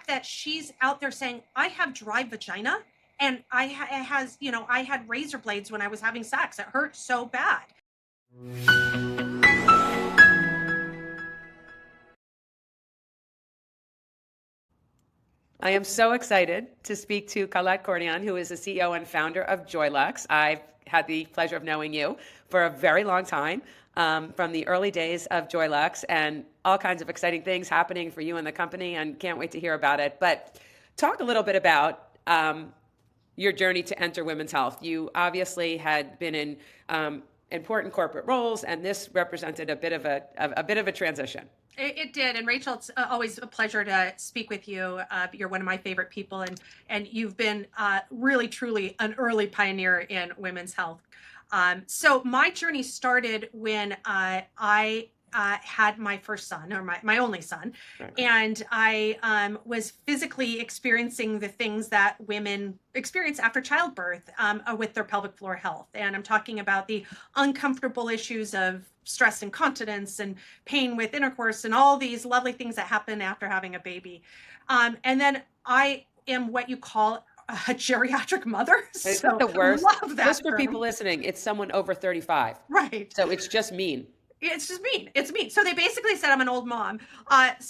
fact that she's out there saying, I have dry vagina and it has, I had razor blades when I was having sex. It hurt so bad. I am so excited to speak to Collette Courtion, who is the CEO and founder of Joylux. I've had the pleasure of knowing you for a very long time, from the early days of Joylux, and all kinds of exciting things happening for you and the company, and can't wait to hear about it. But talk a little bit about your journey to enter women's health. You obviously had been in important corporate roles, and this represented a bit of a transition. It did. And Rachel, it's always a pleasure to speak with you. You're one of my favorite people, and you've been really, truly an early pioneer in women's health. So my journey started when I had my first son, or my only son. Right. And I was physically experiencing the things that women experience after childbirth with their pelvic floor health. And I'm talking about the uncomfortable issues of stress, incontinence, and pain with intercourse, and all these lovely things that happen after having a baby. And then I am what you call a geriatric mother. Is so the worst? Love that just for term. People listening, it's someone over 35. Right. So it's just mean. It's just mean. It's mean. So they basically said I'm an old mom. But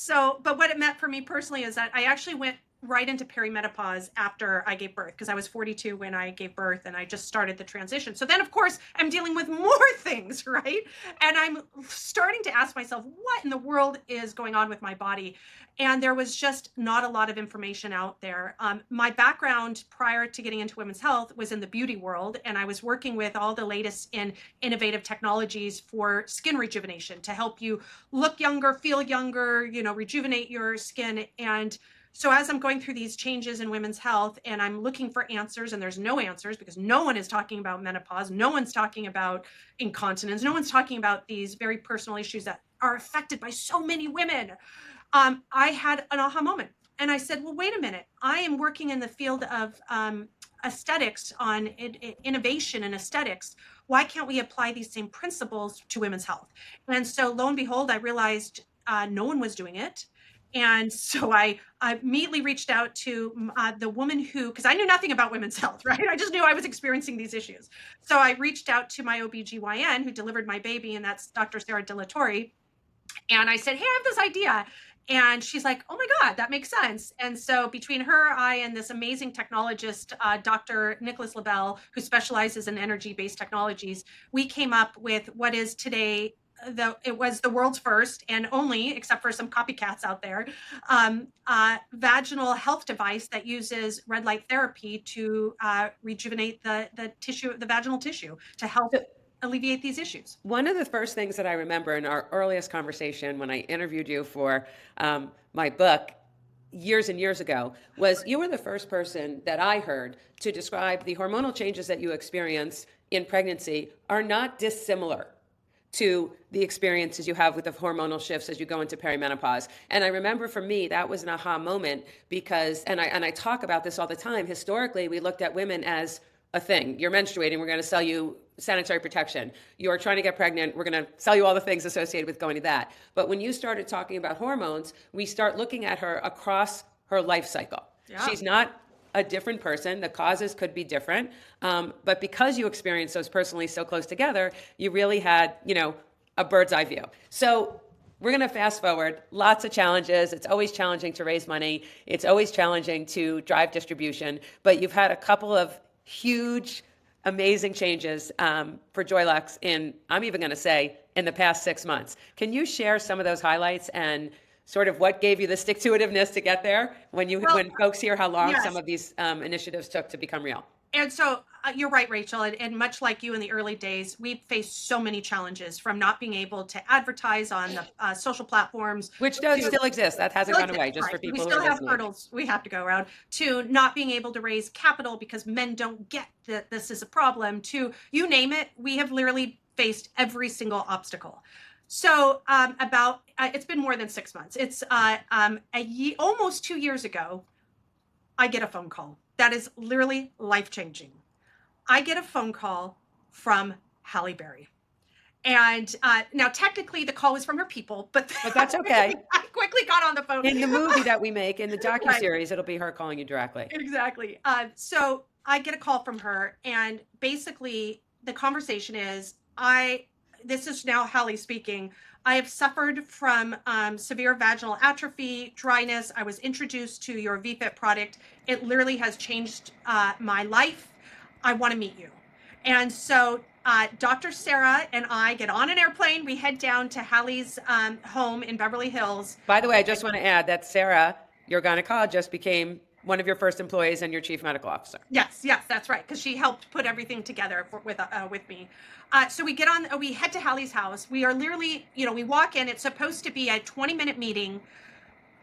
what it meant for me personally is that I actually went right into perimenopause after I gave birth, because I was 42 when I gave birth and I just started the transition. So then, of course, I'm dealing with more things, right? And I'm starting to ask myself, what in the world is going on with my body? And there was just not a lot of information out there. My background prior to getting into women's health was in the beauty world, and I was working with all the latest in innovative technologies for skin rejuvenation to help you look younger, feel younger, rejuvenate your skin. And so as I'm going through these changes in women's health and I'm looking for answers, and there's no answers because no one is talking about menopause, no one's talking about incontinence, no one's talking about these very personal issues that are affected by so many women. I had an aha moment, and I said, well, wait a minute. I am working in the field of aesthetics, on innovation and aesthetics. Why can't we apply these same principles to women's health? And so lo and behold, I realized no one was doing it. And so I immediately reached out to the woman who, because I knew nothing about women's health, right? I just knew I was experiencing these issues. So I reached out to my OBGYN who delivered my baby, and that's Dr. Sarah Dilatori. And I said, hey, I have this idea. And she's like, oh my God, that makes sense. And so between her, I, and this amazing technologist, Dr. Nicholas Labelle, who specializes in energy-based technologies, we came up with what is today it was the world's first and only, except for some copycats out there, vaginal health device that uses red light therapy to rejuvenate the tissue, the vaginal tissue, to help alleviate these issues. One of the first things that I remember in our earliest conversation when I interviewed you for my book years and years ago was you were the first person that I heard to describe the hormonal changes that you experience in pregnancy are not dissimilar to the experiences you have with the hormonal shifts as you go into perimenopause. And I remember for me, that was an aha moment because, and I talk about this all the time, historically, we looked at women as a thing. You're menstruating, we're going to sell you sanitary protection. You're trying to get pregnant, we're going to sell you all the things associated with going to that. But when you started talking about hormones, we start looking at her across her life cycle. Yeah. She's not a different person. The causes could be different. But because you experienced those personally so close together, you really had, a bird's eye view. So we're going to fast forward. Lots of challenges. It's always challenging to raise money. It's always challenging to drive distribution. But you've had a couple of huge, amazing changes for Joylux I'm even going to say, in the past 6 months. Can you share some of those highlights and sort of what gave you the stick-to-itiveness to get there when folks hear how long some of these initiatives took to become real? And so you're right, Rachel. And much like you in the early days, we faced so many challenges, from not being able to advertise on the social platforms. Which does still exist. That hasn't gone away, just for people who are listening. We still have hurdles we have to go around, to not being able to raise capital because men don't get that this is a problem, to you name it. We have literally faced every single obstacle. So it's been more than 6 months. It's almost 2 years ago, I get a phone call that is literally life-changing. I get a phone call from Halle Berry. And now technically the call was from her people, but that's okay. I quickly got on the phone. In the movie that we make, in the Right. docuseries, it'll be her calling you directly. Exactly. So I get a call from her, and basically the conversation is, this is now Hallie speaking. I have suffered from severe vaginal atrophy, dryness. I was introduced to your VFit product. It literally has changed my life. I want to meet you. And so Dr. Sarah and I get on an airplane. We head down to Hallie's home in Beverly Hills. By the way, I just want to add that Sarah, your gynecologist, became one of your first employees and your chief medical officer. Yes, that's right, because she helped put everything together with me. So we head to Hallie's house. We are literally, we walk in. It's supposed to be a 20-minute meeting.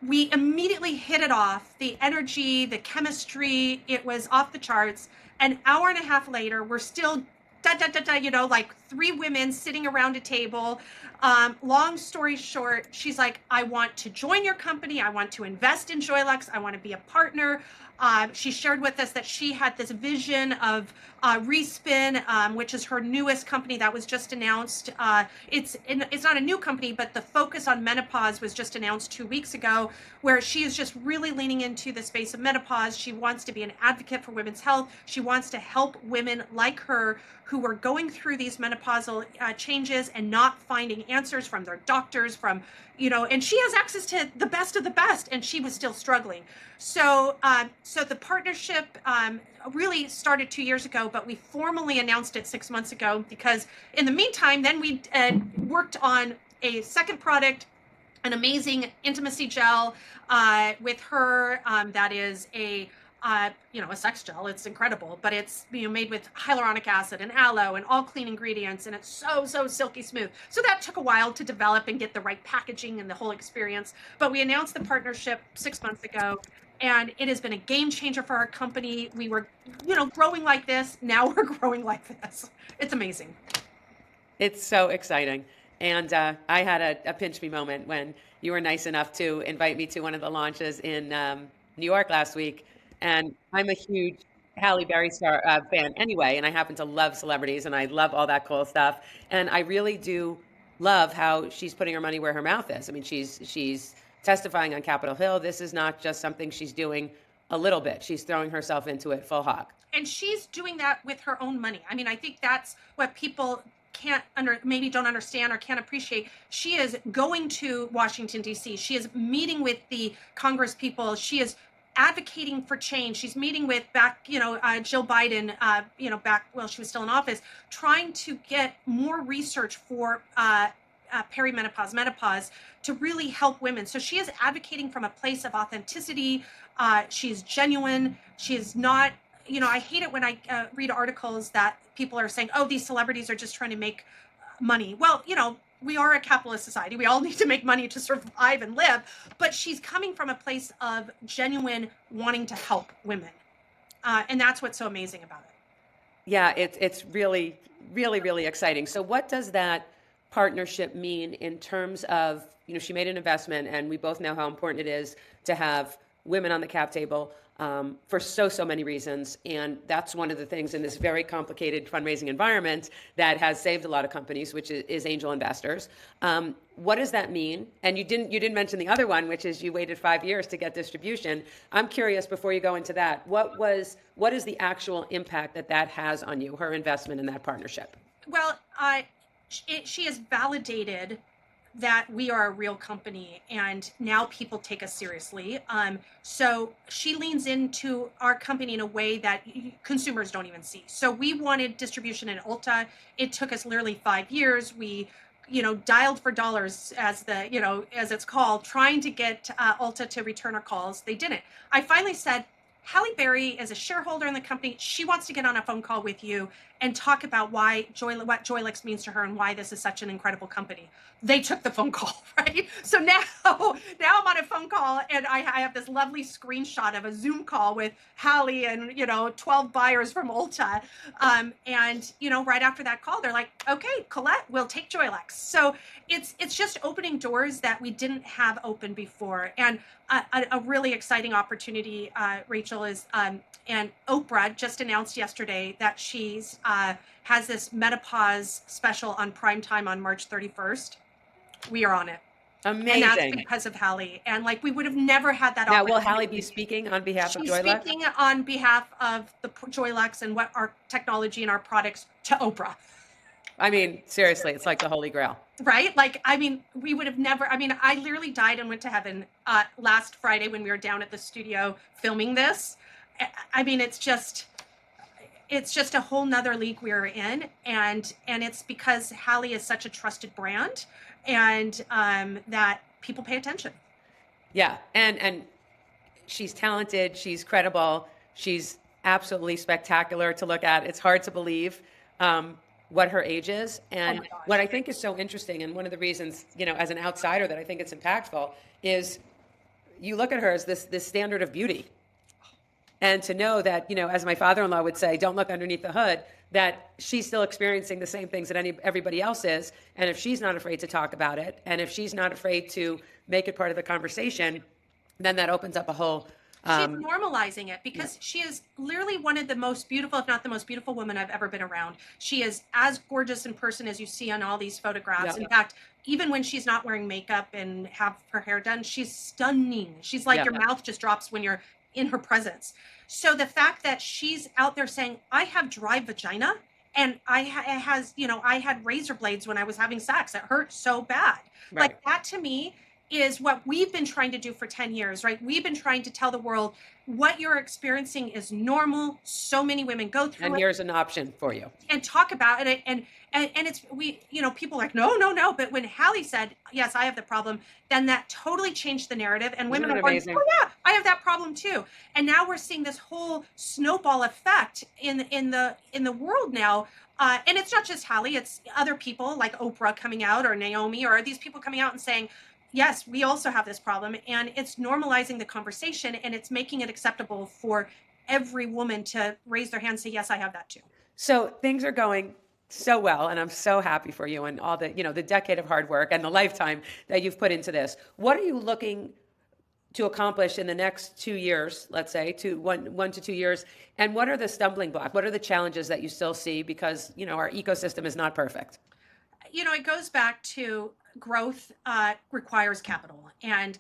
We immediately hit it off. The energy, the chemistry, it was off the charts. An hour and a half later, we're still like three women sitting around a table. Long story short, she's like, I want to join your company. I want to invest in Joylux. I want to be a partner. She shared with us that she had this vision of Respin, which is her newest company that was just announced. It's not a new company, but the focus on menopause was just announced 2 weeks ago, where she is just really leaning into the space of menopause. She wants to be an advocate for women's health. She wants to help women like her who are going through these menopausal changes and not finding answers from their doctors, and she has access to the best of the best, and she was still struggling. So the partnership really started 2 years ago, but we formally announced it 6 months ago, because in the meantime, then we worked on a second product, an amazing intimacy gel with her that is a sex gel. It's incredible, but it's made with hyaluronic acid and aloe and all clean ingredients, and it's so silky smooth. So that took a while to develop and get the right packaging and the whole experience. But we announced the partnership 6 months ago, and it has been a game changer for our company. We were, growing like this. Now we're growing like this. It's amazing. It's so exciting. And I had a pinch me moment when you were nice enough to invite me to one of the launches in New York last week. And I'm a huge Halle Berry fan anyway, and I happen to love celebrities, and I love all that cool stuff. And I really do love how she's putting her money where her mouth is. I mean, she's testifying on Capitol Hill. This is not just something she's doing a little bit. She's throwing herself into it full hog. And she's doing that with her own money. I mean, I think that's what people maybe don't understand or can't appreciate. She is going to Washington, D.C. She is meeting with the Congress people. She is advocating for change. She's meeting with Jill Biden, back while she was still in office, trying to get more research for perimenopause, menopause, to really help women. So she is advocating from a place of authenticity. She's genuine. She is not, I hate it when I read articles that people are saying, oh, these celebrities are just trying to make money. Well, we are a capitalist society. We all need to make money to survive and live. But she's coming from a place of genuine wanting to help women. And that's what's so amazing about it. Yeah, it's really, really, really exciting. So what does that partnership mean in terms of, she made an investment, and we both know how important it is to have women on the cap table for so many reasons. And that's one of the things in this very complicated fundraising environment that has saved a lot of companies, which is angel investors. What does that mean? And you didn't mention the other one, which is you waited 5 years to get distribution. I'm curious, before you go into that, what is the actual impact that has on you, her investment in that partnership? Well, she has validated that we are a real company, and now people take us seriously. So she leans into our company in a way that consumers don't even see. So we wanted distribution in Ulta. It took us literally 5 years. We, dialed for dollars, as it's called, trying to get Ulta to return our calls. They didn't. I finally said, Halle Berry is a shareholder in the company. She wants to get on a phone call with you and talk about what Joylux means to her and why this is such an incredible company. They took the phone call, right? So now I'm on a phone call, and I have this lovely screenshot of a Zoom call with Halle and 12 buyers from Ulta. Right after that call, they're like, okay, Collette, we'll take Joylux. So it's just opening doors that we didn't have open before. And a really exciting opportunity, Rachel, is and Oprah just announced yesterday that she's has this menopause special on primetime on March 31st. We are on it. And that's Amazing. because of Hallie. And like we would have never had that Now, will opportunity. Hallie be speaking on behalf of She's Joylux? speaking on behalf of the Joylux and what our technology and our products to Oprah. I mean, seriously, it's like the Holy Grail. Right? Like, I mean, we would have never, I mean, I literally died and went to heaven last Friday when we were down at the studio filming this. I mean, it's just a whole nother league we are in. And it's because Hallie is such a trusted brand and that people pay attention. Yeah. And she's talented. She's credible. She's absolutely spectacular to look at. It's hard to believe what her age is. And what I think is so interesting, and one of the reasons, as an outsider that I think it's impactful, is you look at her as this standard of beauty. And to know that, as my father-in-law would say, don't look underneath the hood, that she's still experiencing the same things that everybody else is. And if she's not afraid to talk about it, and if she's not afraid to make it part of the conversation, then that opens up a whole... She's normalizing it because she is literally one of the most beautiful, if not the most beautiful woman I've ever been around. She is as gorgeous in person as you see on all these photographs. In fact, even when she's not wearing makeup and have her hair done, she's stunning. She's like your mouth just drops when you're in her presence. So the fact that she's out there saying, I have dry vagina and I had razor blades when I was having sex. It hurt so bad. Right. Like that to me is what we've been trying to do for 10 years, right? We've been trying to tell the world what you're experiencing is normal. So many women go through and it. Here's an option for you. And talk about it. And it's, people are like, no. But when Hallie said, yes, I have the problem, then that totally changed the narrative. And women are going, oh yeah, I have that problem too. And now we're seeing this whole snowball effect in the world now. And it's not just Hallie, it's other people like Oprah coming out or Naomi or these people coming out and saying, yes, we also have this problem, and it's normalizing the conversation and it's making it acceptable for every woman to raise their hand and say, yes, I have that too. So things are going so well, and I'm so happy for you and all the, the decade of hard work and the lifetime that you've put into this. What are you looking to accomplish in the next 2 years, let's say, one to 2 years? And what are the stumbling blocks? What are the challenges that you still see? Because, our ecosystem is not perfect. It goes back to growth requires capital. And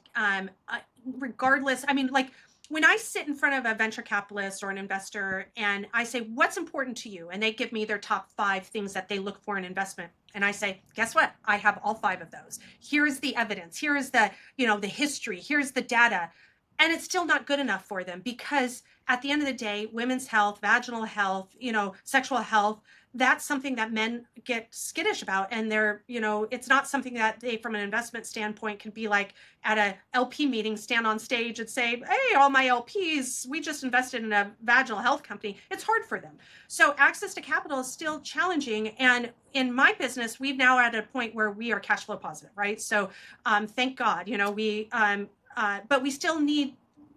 regardless, I mean, like when I sit in front of a venture capitalist or an investor and I say, what's important to you? And they give me their top 5 things that they look for in investment. And I say, guess what? I have all 5 of those. Here's the evidence. Here is the, the history. Here's the data. And it's still not good enough for them because at the end of the day, women's health, vaginal health, sexual health, that's something that men get skittish about. And they're, it's not something that they, from an investment standpoint, can be like at a LP meeting, stand on stage and say, hey, all my LPs, we just invested in a vaginal health company. It's hard for them. So access to capital is still challenging. And in my business, we've now at a point where we are cash flow positive, right? So thank God, but we still need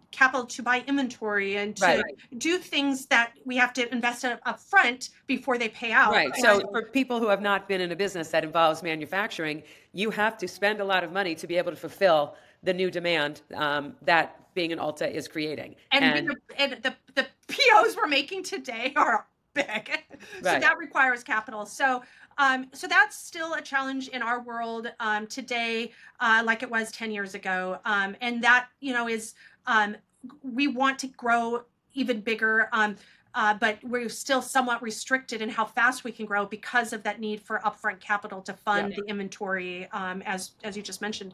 capital to buy inventory and to do things that we have to invest up front before they pay out. Right. So for people who have not been in a business that involves manufacturing, you have to spend a lot of money to be able to fulfill the new demand that being an Ulta is creating. And the POs we're making today are big. So that requires capital. So that's still a challenge in our world today, like it was 10 years ago. And that, is, we want to grow even bigger, but we're still somewhat restricted in how fast we can grow because of that need for upfront capital to fund the inventory, as you just mentioned.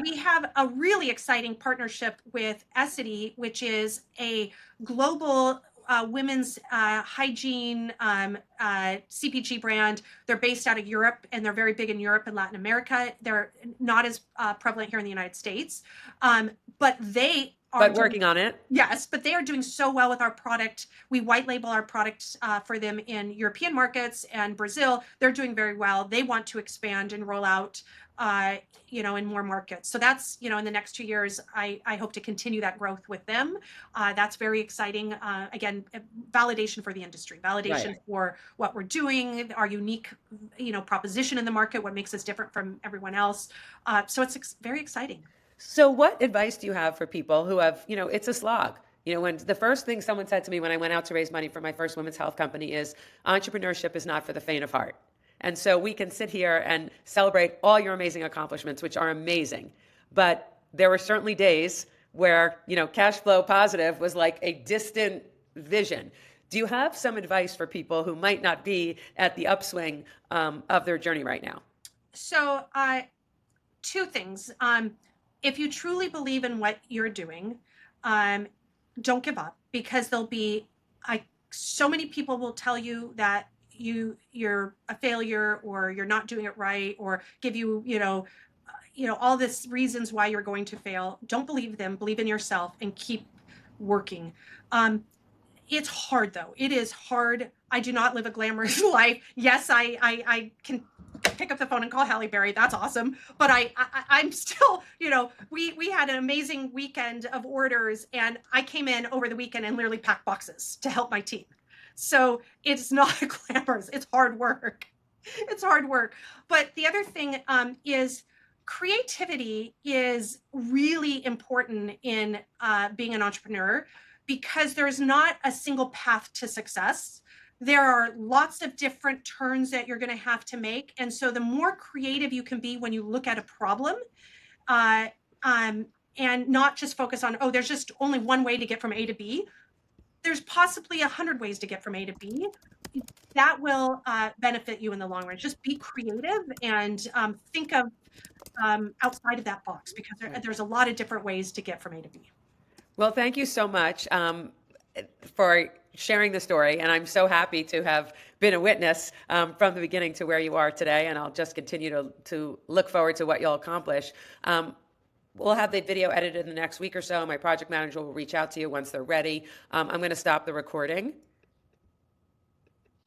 We have a really exciting partnership with Essity, which is a global women's hygiene CPG brand. They're based out of Europe and they're very big in Europe and Latin America. They're not as prevalent here in the United States, but they are working on it. Yes, but they are doing so well with our product. We white label our product for them in European markets and Brazil. They're doing very well. They want to expand and roll out in more markets. So that's, in the next 2 years, I hope to continue that growth with them. That's very exciting. Again, validation for the industry, validation for what we're doing, our unique, proposition in the market, what makes us different from everyone else. So it's very exciting. So what advice do you have for people who have, it's a slog? When the first thing someone said to me when I went out to raise money for my first women's health company is entrepreneurship is not for the faint of heart. And so we can sit here and celebrate all your amazing accomplishments, which are amazing. But there were certainly days where, cash flow positive was like a distant vision. Do you have some advice for people who might not be at the upswing of their journey right now? So, two things. If you truly believe in what you're doing, don't give up, because there'll be, so many people will tell you that you're a failure, or you're not doing it right, or give you, all this reasons why you're going to fail. Don't believe them. Believe in yourself and keep working. It's hard, though. It is hard. I do not live a glamorous life. Yes, I can pick up the phone and call Halle Berry. That's awesome. But I'm still, we had an amazing weekend of orders, and I came in over the weekend and literally packed boxes to help my team. So it's not glamorous. It's hard work. It's hard work. But the other thing is creativity is really important in being an entrepreneur, because there's not a single path to success. There are lots of different turns that you're going to have to make. And so the more creative you can be when you look at a problem, uh, and not just focus on, oh, there's just only one way to get from A to B. There's possibly 100 ways to get from A to B. That will benefit you in the long run. Just be creative and think of outside of that box, because there's a lot of different ways to get from A to B. Well, thank you so much for sharing the story. And I'm so happy to have been a witness from the beginning to where you are today. And I'll just continue to look forward to what you'll accomplish. We'll have the video edited in the next week or so. My project manager will reach out to you once they're ready. I'm going to stop the recording.